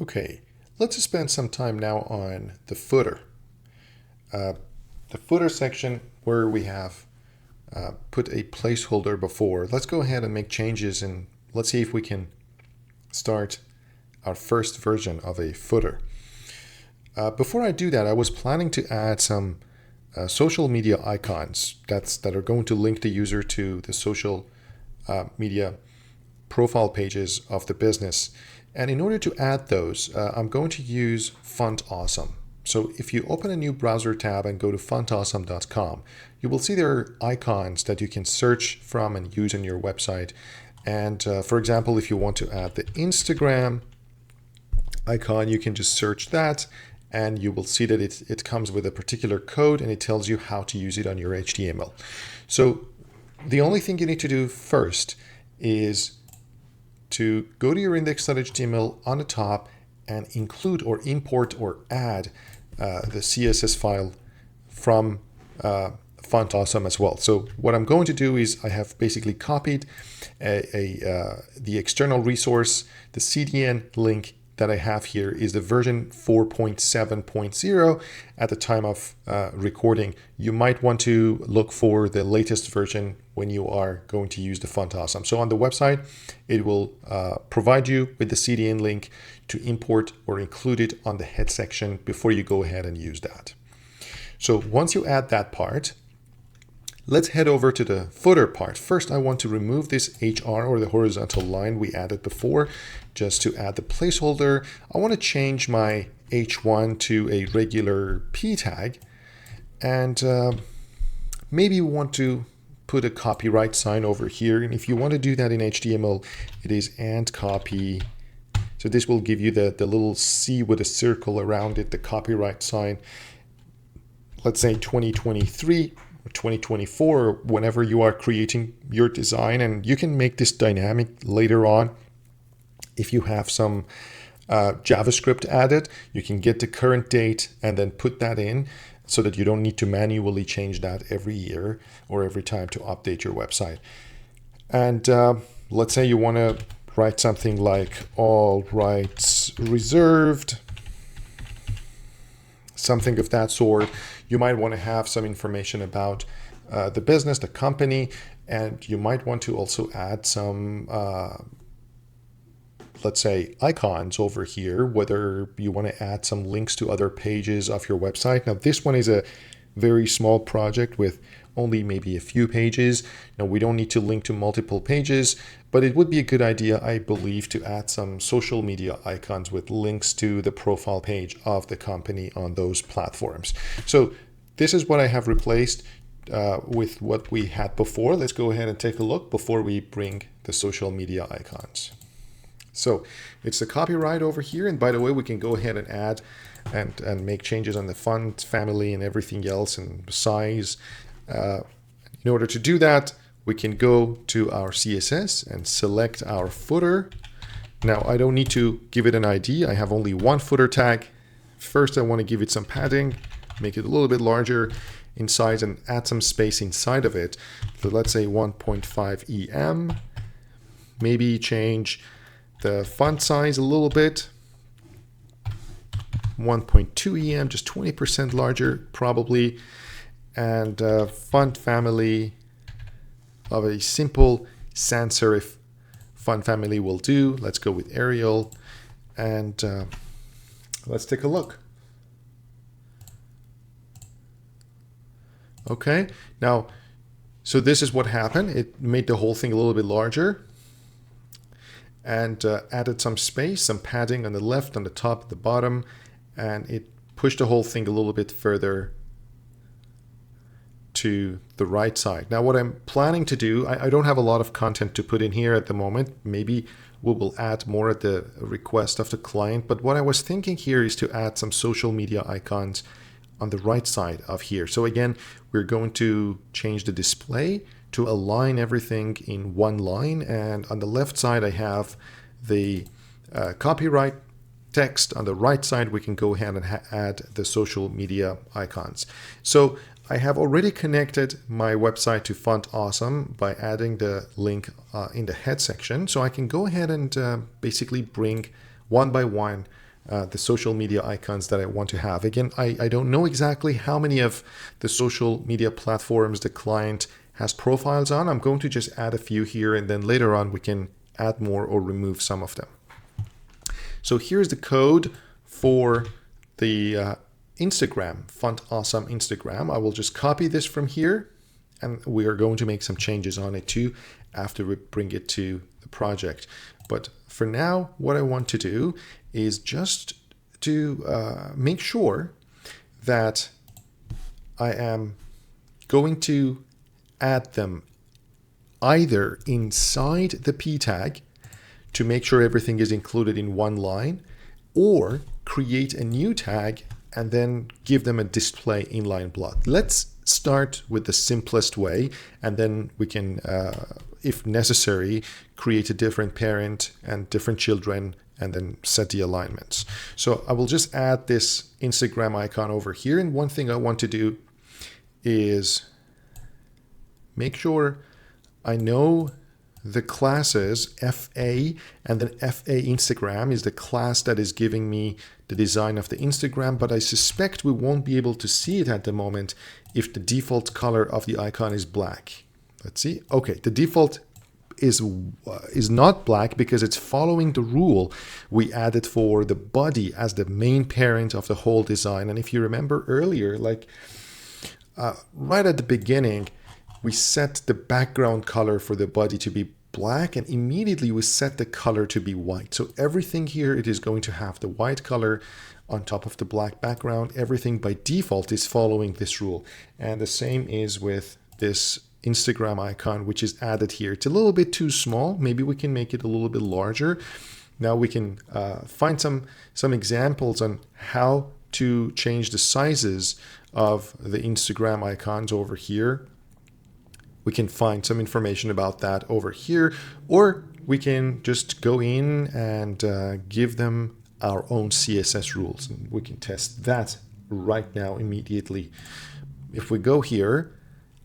Okay, let's spend some time now on the footer. The footer section where we have put a placeholder before. Let's go ahead and make changes and let's see if we can start our first version of a footer. Before I do that, I was planning to add some social media icons that are going to link the user to the social media profile pages of the business. And in order to add those, I'm going to use Font Awesome. So if you open a new browser tab and go to fontawesome.com, you will see there are icons that you can search from and use on your website. And for example, if you want to add the Instagram icon, you can just search that and you will see that it comes with a particular code and it tells you how to use it on your HTML. So the only thing you need to do first is to go to your index.html on the top and include or import or add the CSS file from Font Awesome as well. So what I'm going to do is I have basically copied the external resource. The CDN link that I have here is the version 4.7.0 at the time of recording. You might want to look for the latest version when you are going to use the Font Awesome. So on the website, it will provide you with the CDN link to import or include it on the head section before you go ahead and use that. So once you add that part, let's head over to the footer part. First, I want to remove this HR or the horizontal line we added before just to add the placeholder. I want to change my H1 to a regular P tag. And maybe we want to put a copyright sign over here. And if you want to do that in HTML, it is and copy. So this will give you the little C with a circle around it, the copyright sign. Let's say 2023. 2024, whenever you are creating your design, and you can make this dynamic later on. If you have some JavaScript added, you can get the current date and then put that in so that you don't need to manually change that every year or every time to update your website. And let's say you want to write something like all rights reserved, something of that sort. You might want to have some information about the business, the company, and you might want to also add some, let's say, icons over here, whether you want to add some links to other pages of your website. Now, this one is a very small project with only maybe a few pages. Now, we don't need to link to multiple pages, but it would be a good idea, I believe, to add some social media icons with links to the profile page of the company on those platforms. So this is what I have replaced with what we had before. Let's go ahead and take a look before we bring the social media icons. So it's the copyright over here. And by the way, we can go ahead and add and make changes on the font family and everything else and size. In order to do that, we can go to our CSS and select our footer. Now, I don't need to give it an ID. I have only one footer tag. First, I want to give it some padding, make it a little bit larger in size and add some space inside of it. So let's say 1.5 EM. Maybe change the font size a little bit. 1.2 EM, just 20% larger probably. And font family of a simple sans serif font family will do. Let's go with Arial and let's take a look. Okay, now, so this is what happened. It made the whole thing a little bit larger and added some space, some padding on the left, on the top, at the bottom, and it pushed the whole thing a little bit further to the right side. Now, what I'm planning to do, I don't have a lot of content to put in here at the moment. Maybe we will add more at the request of the client. But what I was thinking here is to add some social media icons on the right side of here. So again, we're going to change the display to align everything in one line. And on the left side, I have the copyright text. On the right side, we can go ahead and add the social media icons. So I have already connected my website to Font Awesome by adding the link in the head section. So I can go ahead and basically bring one by one the social media icons that I want to have. Again, I don't know exactly how many of the social media platforms the client has profiles on. I'm going to just add a few here, and then later on we can add more or remove some of them. So here's the code for the Instagram, Font Awesome Instagram. I will just copy this from here, and we are going to make some changes on it too after we bring it to the project. But for now, what I want to do is just to make sure that I am going to add them either inside the p tag to make sure everything is included in one line, or create a new tag and then give them a display inline block. Let's start with the simplest way, and then we can, if necessary, create a different parent and different children and then set the alignments. So I will just add this Instagram icon over here. And one thing I want to do is make sure I know the classes FA, and then FA Instagram is the class that is giving me the design of the Instagram, but I suspect we won't be able to see it at the moment if the default color of the icon is black. Let's see. Okay, the default is not black because it's following the rule we added for the body as the main parent of the whole design. And if you remember earlier, like right at the beginning, we set the background color for the body to be black, and immediately we set the color to be white. So everything here, it is going to have the white color on top of the black background. Everything by default is following this rule. And the same is with this Instagram icon, which is added here. It's a little bit too small. Maybe we can make it a little bit larger. Now we can find some examples on how to change the sizes of the Instagram icons over here. We can find some information about that over here, or we can just go in and give them our own CSS rules. And we can test that right now immediately. If we go here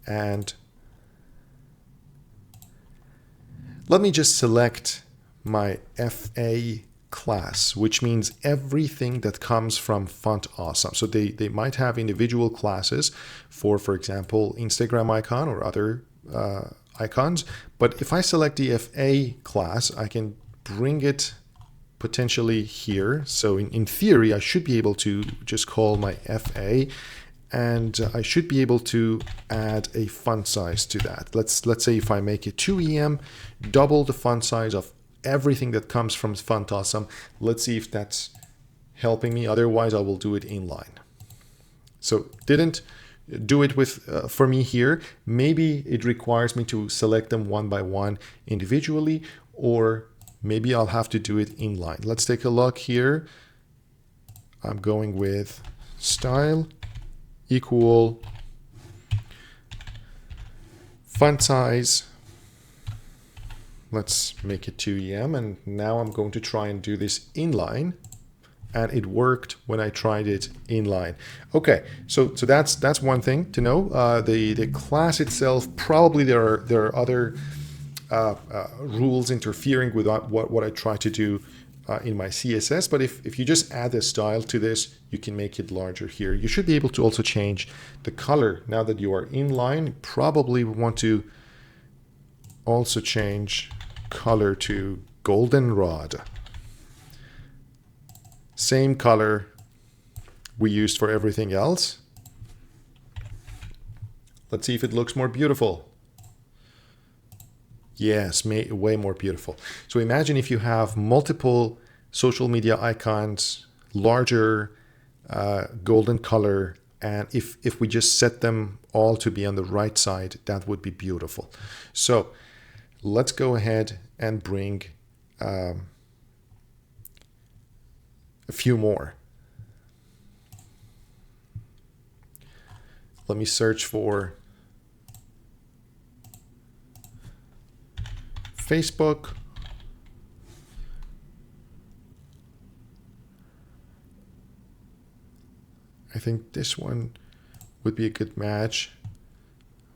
and let me just select my FA class, which means everything that comes from Font Awesome. So they might have individual classes for example, Instagram icon or other icons. But if I select the FA class, I can bring it potentially here. So in theory, I should be able to just call my FA, and I should be able to add a font size to that. Let's say if I make it 2 EM, double the font size of everything that comes from Font Awesome. Let's see if that's helping me. Otherwise, I will do it inline. So didn't do it with for me here. Maybe it requires me to select them one by one individually, or maybe I'll have to do it inline. Let's take a look here. I'm going with style equal font size. Let's make it 2 EM, and now I'm going to try and do this inline, and it worked when I tried it inline. Okay, so that's one thing to know. The class itself, probably there are other rules interfering with what I try to do in my CSS, but if you just add a style to this, you can make it larger here. You should be able to also change the color. Now that you are inline, you probably want to also change color to goldenrod. Same color we used for everything else. Let's see if it looks more beautiful. Yes, way more beautiful. So imagine if you have multiple social media icons, larger golden color, and if we just set them all to be on the right side, that would be beautiful. So let's go ahead and bring a few more. Let me search for Facebook. I think this one would be a good match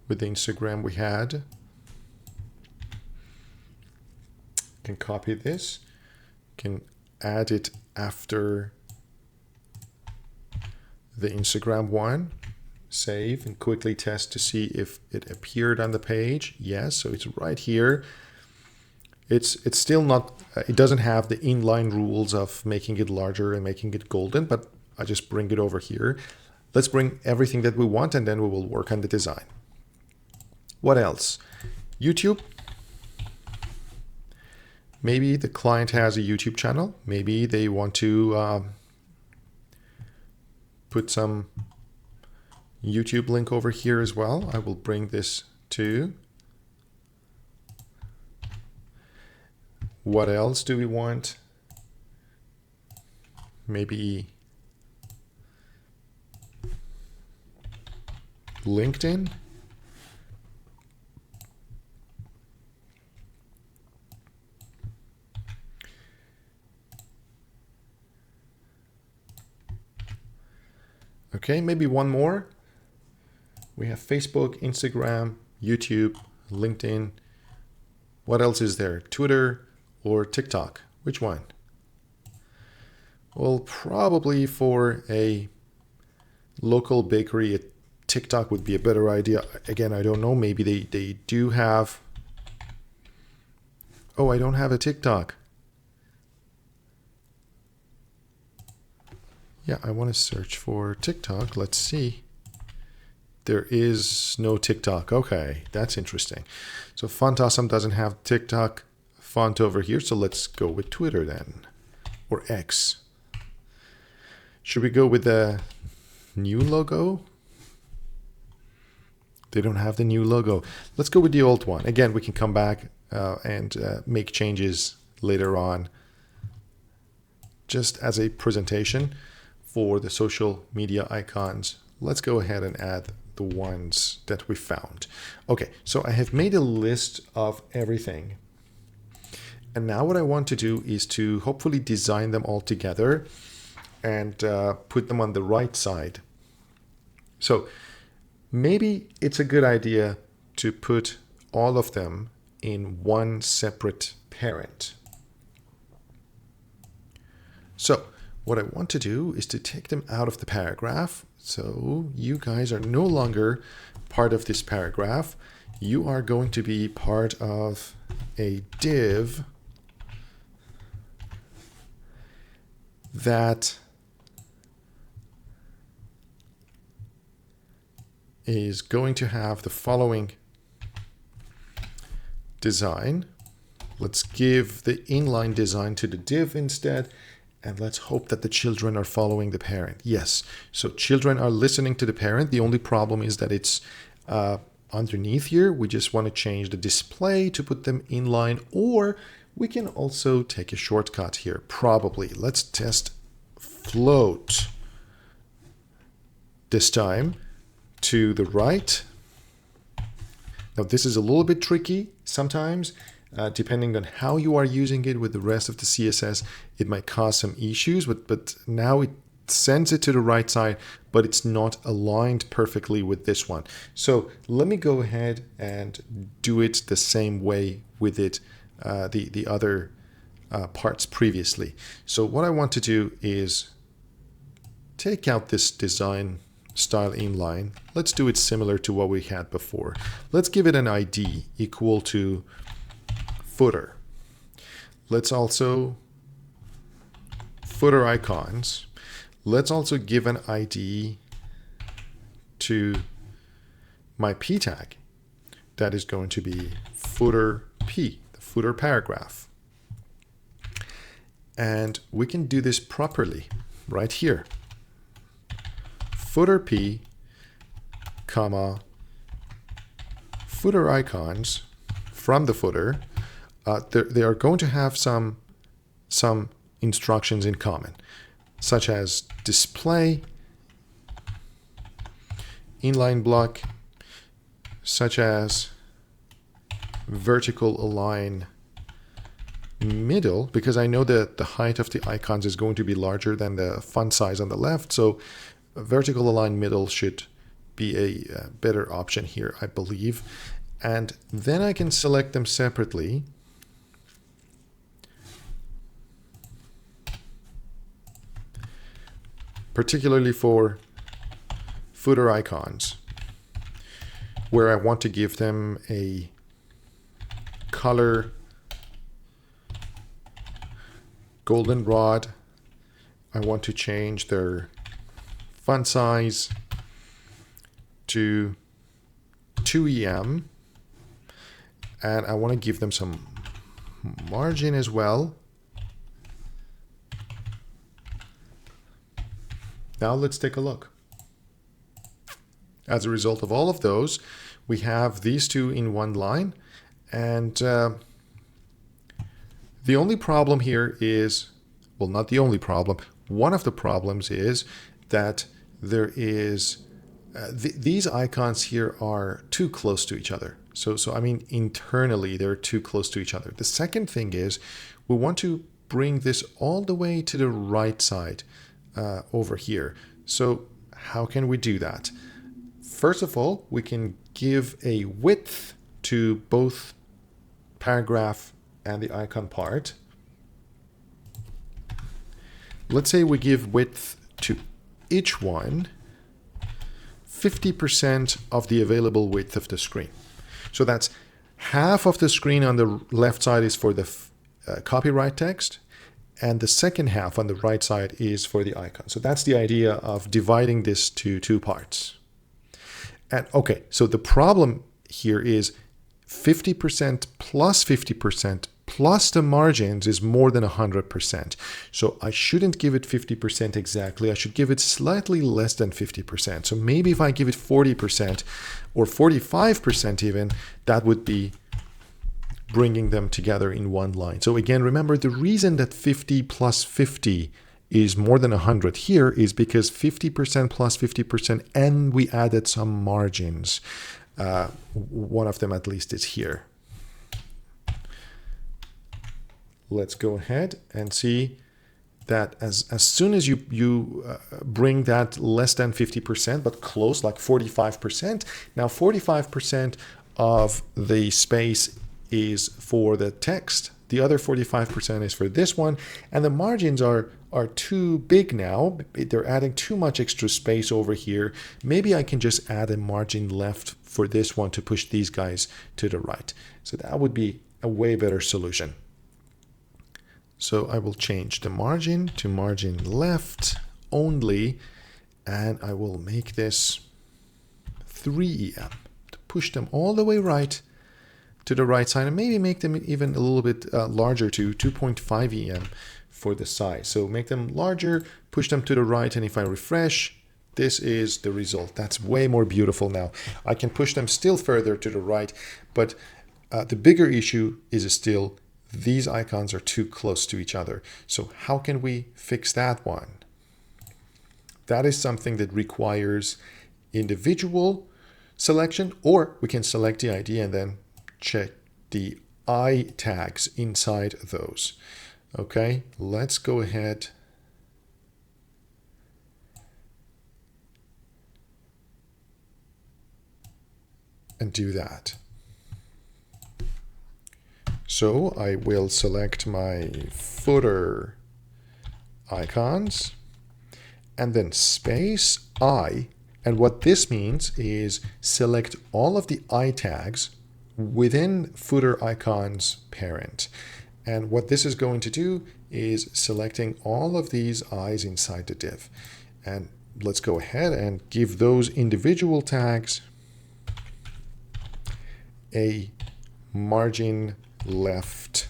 with the Instagram we had. Can copy this, can add it after the Instagram one, save, and quickly test to see if it appeared on the page. Yes, so it's right here. It's still not, it doesn't have the inline rules of making it larger and making it golden, but I just bring it over here. Let's bring everything that we want, and then we will work on the design. What else? YouTube. Maybe the client has a YouTube channel. Maybe they want to put some YouTube link over here as well. I will bring this to. What else do we want? Maybe LinkedIn. Okay, maybe one more. We have Facebook, Instagram, YouTube, LinkedIn. What else is there? Twitter or TikTok? Which one? Well, probably for a local bakery, TikTok would be a better idea. Again, I don't know. Maybe they do have. Oh, I don't have a TikTok. Yeah, I want to search for TikTok. Let's see. There is no TikTok. Okay, that's interesting. So Font Awesome doesn't have TikTok font over here. So let's go with Twitter then, or X. Should we go with the new logo? They don't have the new logo. Let's go with the old one. Again, we can come back and make changes later on, just as a presentation for the social media icons. Let's go ahead and add the ones that we found. Okay, so I have made a list of everything. And now what I want to do is to hopefully design them all together and put them on the right side. So maybe it's a good idea to put all of them in one separate parent. So what I want to do is to take them out of the paragraph. So you guys are no longer part of this paragraph. You are going to be part of a div that is going to have the following design. Let's give the inline design to the div instead. And let's hope that the children are following the parent. Yes, so children are listening to the parent. The only problem is that it's underneath here. We just want to change the display to put them inline, or we can also take a shortcut here. Probably. Let's test float this time to the right. Now this is a little bit tricky sometimes. Depending on how you are using it with the rest of the CSS, it might cause some issues, but now it sends it to the right side, but it's not aligned perfectly with this one. So let me go ahead and do it the same way with it, the other parts previously. So what I want to do is take out this design style inline. Let's do it similar to what we had before. Let's give it an ID equal to footer. Let's also footer icons. Let's also give an ID to my p tag. That is going to be footer p, the footer paragraph. And we can do this properly right here. Footer p, comma, footer icons from the footer. They are going to have some instructions in common, such as display, inline block, such as vertical align middle, because I know that the height of the icons is going to be larger than the font size on the left, so vertical align middle should be a better option here, I believe. And then I can select them separately. Particularly for footer icons where I want to give them a color goldenrod. I want to change their font size to 2em, and I want to give them some margin as well. Now let's take a look. As a result of all of those, we have these two in one line, and the only problem here is, well, not the only problem, one of the problems is that there is these icons here are too close to each other. So I mean, internally they're too close to each other. The second thing is we want to bring this all the way to the right side over here. So how can we do that? First of all, we can give a width to both paragraph and the icon part. Let's say we give width to each one 50% of the available width of the screen. So that's half of the screen on the left side is for the copyright text, and the second half on the right side is for the icon. So that's the idea of dividing this to two parts. And okay, so the problem here is 50% plus 50% plus the margins is more than 100%. So I shouldn't give it 50% exactly. I should give it slightly less than 50%. So maybe if I give it 40% or 45% even, that would be bringing them together in one line. So again, remember the reason that 50 plus 50 is more than 100 here is because 50% plus 50% and we added some margins. One of them at least is here. Let's go ahead and see that as soon as you bring that less than 50%, but close, like 45%, now 45% of the space is for the text. The other 45% is for this one, and the margins are too big now. They're adding too much extra space over here. Maybe I can just add a margin left for this one to push these guys to the right. So that would be a way better solution. So I will change the margin to margin left only, and I will make this 3em to push them all the way right to the right side, and maybe make them even a little bit larger to 2.5em for the size. So make them larger, push them to the right, and if I refresh, this is the result. That's way more beautiful now. I can push them still further to the right, but the bigger issue is still these icons are too close to each other. So how can we fix that one? That is something that requires individual selection, or we can select the ID and then check the I tags inside those. Okay, let's go ahead and do that. So I will select my footer icons and then space I. And what this means is select all of the I tags within footer icons parent. And what this is going to do is selecting all of these I's inside the div. And let's go ahead and give those individual tags a margin left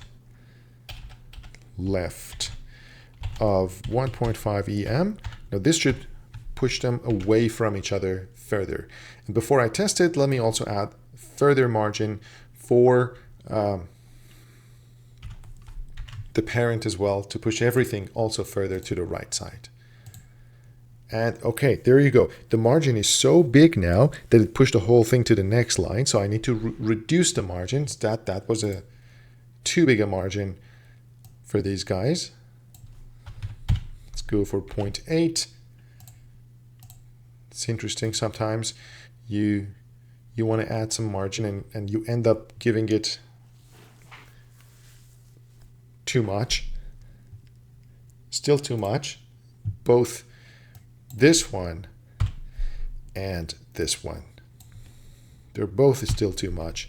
of 1.5em. Now this should push them away from each other further. And before I test it, let me also add further margin for the parent as well to push everything also further to the right side. And okay, there you go. The margin is so big now that it pushed the whole thing to the next line. So I need to reduce the margins. That was a too big a margin for these guys. Let's go for 0.8. It's interesting sometimes you want to add some margin and you end up giving it too much. Still too much. Both this one and this one. They're both still too much.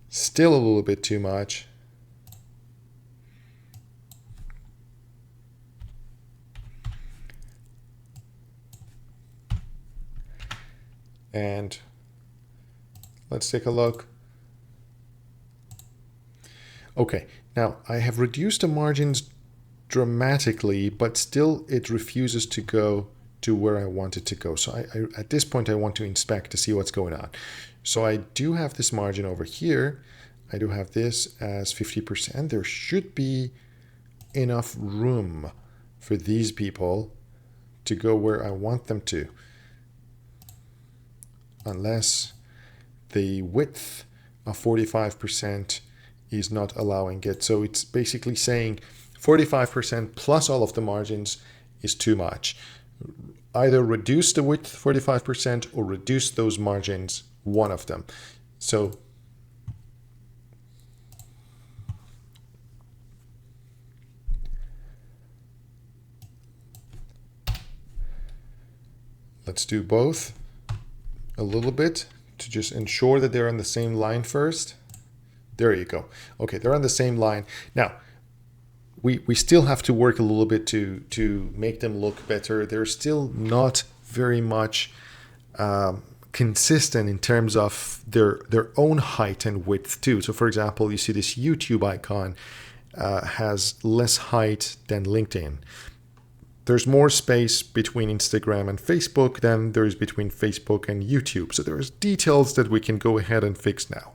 Still a little bit too much. And let's take a look. Okay, now I have reduced the margins dramatically, but still it refuses to go to where I want it to go. So I at this point, I want to inspect to see what's going on. So I do have this margin over here. I do have this as 50%. There should be enough room for these people to go where I want them to. Unless the width of 45% is not allowing it. So it's basically saying 45% plus all of the margins is too much. Either reduce the width 45% or reduce those margins, one of them. So let's do both a little bit to just ensure that they're on the same line first. There you go. Okay, they're on the same line. Now, we still have to work a little bit to make them look better. They're still not very much consistent in terms of their own height and width too. So for example, you see this YouTube icon has less height than LinkedIn. There's more space between Instagram and Facebook than there is between Facebook and YouTube. So there's details that we can go ahead and fix now.